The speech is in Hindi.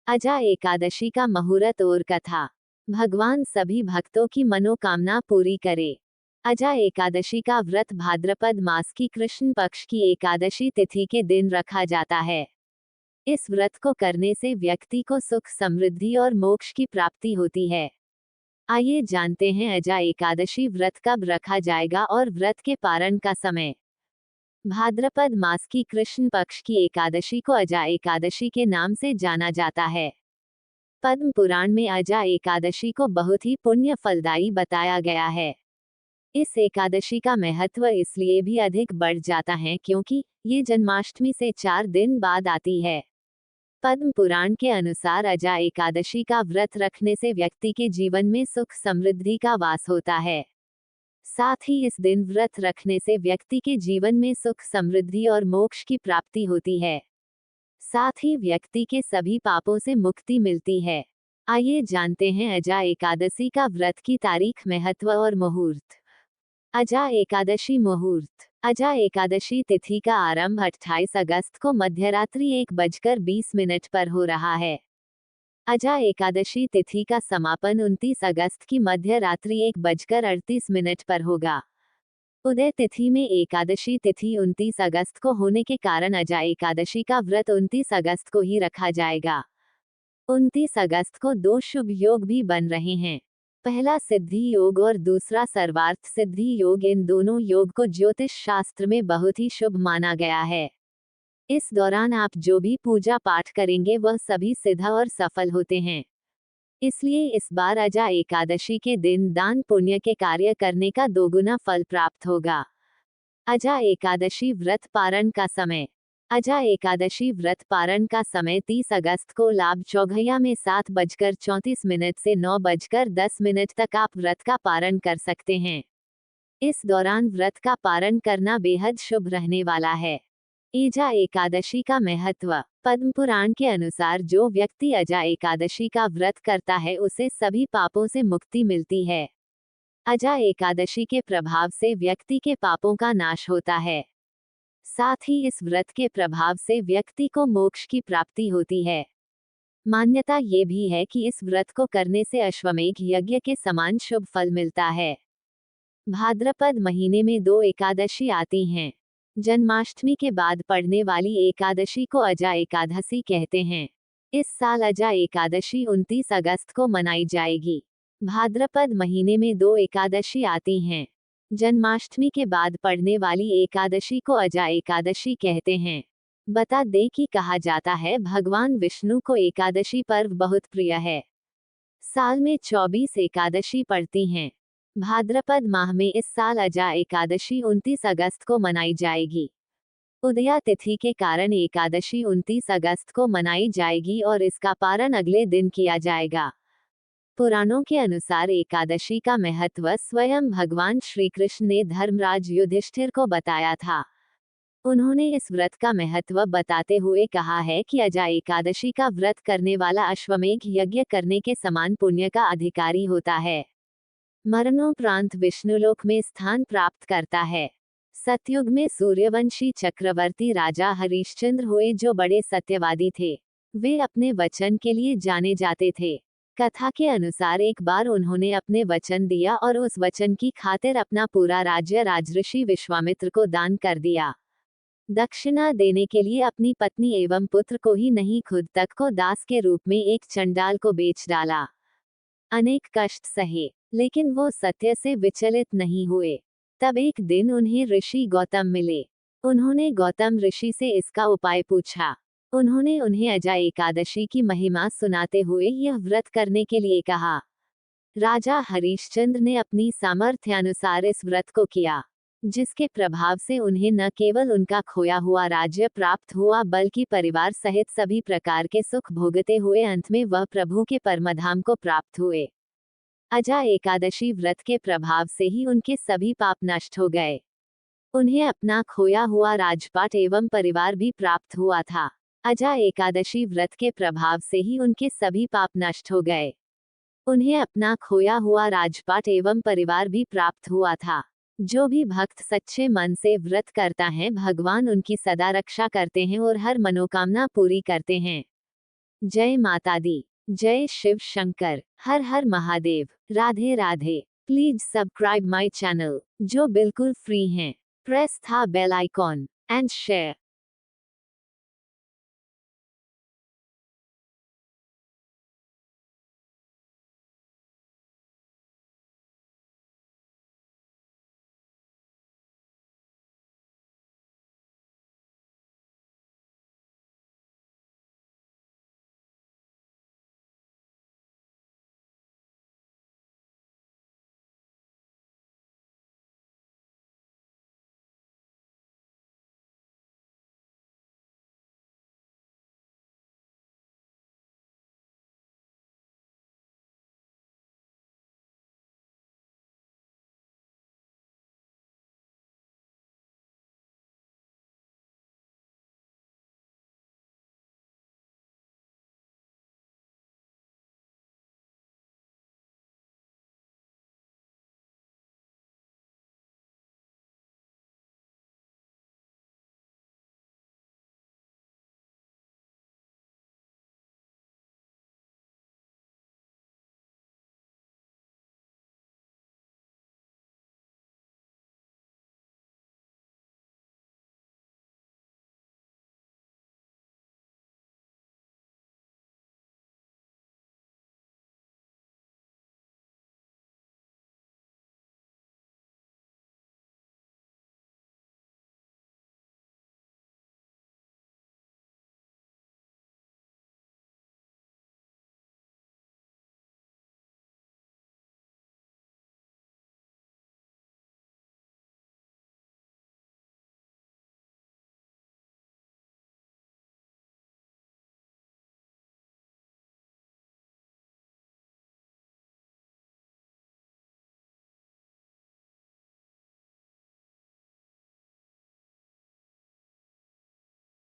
अजा एकादशी का मुहूर्त और कथा। भगवान सभी भक्तों की मनोकामना पूरी करे। अजा एकादशी का व्रत भाद्रपद मास की कृष्ण पक्ष की एकादशी तिथि के दिन रखा जाता है। इस व्रत को करने से व्यक्ति को सुख समृद्धि और मोक्ष की प्राप्ति होती है। आइए जानते हैं अजा एकादशी व्रत कब रखा जाएगा और व्रत के पारण का समय। भाद्रपद मास की कृष्ण पक्ष की एकादशी को अजा एकादशी के नाम से जाना जाता है। पद्म पुराण में अजा एकादशी को बहुत ही पुण्य फलदायी बताया गया है। इस एकादशी का महत्व इसलिए भी अधिक बढ़ जाता है क्योंकि ये जन्माष्टमी से 4 दिन बाद आती है। पद्म पुराण के अनुसार अजा एकादशी का व्रत रखने से व्यक्ति के जीवन में सुख समृद्धि का वास होता है। साथ ही इस दिन व्रत रखने से व्यक्ति के जीवन में सुख समृद्धि और मोक्ष की प्राप्ति होती है। साथ ही व्यक्ति के सभी पापों से मुक्ति मिलती है। आइए जानते हैं अजा एकादशी का व्रत की तारीख, महत्व और मुहूर्त। अजा एकादशी मुहूर्त। अजा एकादशी तिथि का आरंभ 28 अगस्त को मध्यरात्रि 1:20 पर हो रहा है। अजा एकादशी तिथि का समापन 29 अगस्त की मध्य रात्रि 1:38 पर होगा। उदय तिथि में एकादशी तिथि 29 अगस्त को होने के कारण अजा एकादशी का व्रत 29 अगस्त को ही रखा जाएगा। 29 अगस्त को 2 शुभ योग भी बन रहे हैं। पहला सिद्धि योग और दूसरा सर्वार्थ सिद्धि योग। इन दोनों योग को ज्योतिष शास्त्र में बहुत ही शुभ माना गया है। इस दौरान आप जो भी पूजा पाठ करेंगे वह सभी सिद्ध और सफल होते हैं। इसलिए इस बार अजा एकादशी के दिन दान पुण्य के कार्य करने का 2 गुना फल प्राप्त होगा। अजा एकादशी व्रत पारण का समय। अजा एकादशी व्रत पारण का समय 30 अगस्त को लाभ चौघया में 7:34 से 9:10 तक आप व्रत का पारण कर सकते हैं। इस दौरान व्रत का पारण करना बेहद शुभ रहने वाला है। अजा एकादशी का महत्व। पद्म पुराण के अनुसार जो व्यक्ति अजा एकादशी का व्रत करता है उसे सभी पापों से मुक्ति मिलती है। अजा एकादशी के प्रभाव से व्यक्ति के पापों का नाश होता है। साथ ही इस व्रत के प्रभाव से व्यक्ति को मोक्ष की प्राप्ति होती है। मान्यता ये भी है कि इस व्रत को करने से अश्वमेघ यज्ञ के समान शुभ फल मिलता है। भाद्रपद महीने में 2 एकादशी आती हैं। जन्माष्टमी के बाद पड़ने वाली एकादशी को अजा एकादशी कहते हैं। इस साल अजा एकादशी 29 अगस्त को मनाई जाएगी। भाद्रपद महीने में 2 एकादशी आती हैं। जन्माष्टमी के बाद पड़ने वाली एकादशी को अजा एकादशी कहते हैं। बता दें कि कहा जाता है भगवान विष्णु को एकादशी पर्व बहुत प्रिय है। साल में 24 एकादशी पड़ती हैं। भाद्रपद माह में इस साल अजा एकादशी 29 अगस्त को मनाई जाएगी। उदया तिथि के कारण एकादशी 29 अगस्त को मनाई जाएगी और इसका पारण अगले दिन किया जाएगा। पुराणों के अनुसार एकादशी का महत्व स्वयं भगवान श्री कृष्ण ने धर्मराज युधिष्ठिर को बताया था। उन्होंने इस व्रत का महत्व बताते हुए कहा है कि अजा एकादशी का व्रत करने वाला अश्वमेघ यज्ञ करने के समान पुण्य का अधिकारी होता है। मरणोपरांत विष्णुलोक में स्थान प्राप्त करता है। सतयुग में सूर्यवंशी चक्रवर्ती राजा हरिश्चंद्र हुए जो बड़े सत्यवादी थे। वे अपने वचन के लिए जाने जाते थे। कथा के अनुसार एक बार उन्होंने अपने वचन दिया और उस वचन की खातिर अपना पूरा राज्य राजऋषि विश्वामित्र को दान कर दिया। दक्षिणा देने के लिए अपनी पत्नी एवं पुत्र को ही नहीं खुद तक को दास के रूप में एक चंडाल को बेच डाला। अनेक कष्ट सहे लेकिन वो सत्य से विचलित नहीं हुए। तब एक दिन उन्हें ऋषि गौतम मिले। उन्होंने गौतम ऋषि से इसका उपाय पूछा। उन्होंने उन्हें अजा एकादशी की महिमा सुनाते हुए यह व्रत करने के लिए कहा। राजा हरिश्चंद्र ने अपनी सामर्थ्यानुसार इस व्रत को किया, जिसके प्रभाव से उन्हें न केवल उनका खोया हुआ राज्य प्राप्त हुआ बल्कि परिवार सहित सभी प्रकार के सुख भोगते हुए अंत में वह प्रभु के परमधाम को प्राप्त हुए। अजा एकादशी व्रत के प्रभाव से ही उनके सभी पाप नष्ट हो गए। उन्हें अपना खोया हुआ राजपाट एवं परिवार भी प्राप्त हुआ था। अजा एकादशी व्रत के प्रभाव से ही उनके सभी पाप नष्ट हो गए। उन्हें अपना खोया हुआ राजपाट एवं परिवार भी प्राप्त हुआ था। जो भी भक्त सच्चे मन से व्रत करता है भगवान उनकी सदा रक्षा करते हैं और हर मनोकामना पूरी करते हैं। जय माता दी। जय शिव शंकर। हर हर Mahadev. Radhe Radhe. Please subscribe my channel, जो बिल्कुल फ्री हैं। प्रेस था बेल आइकॉन एंड शेयर।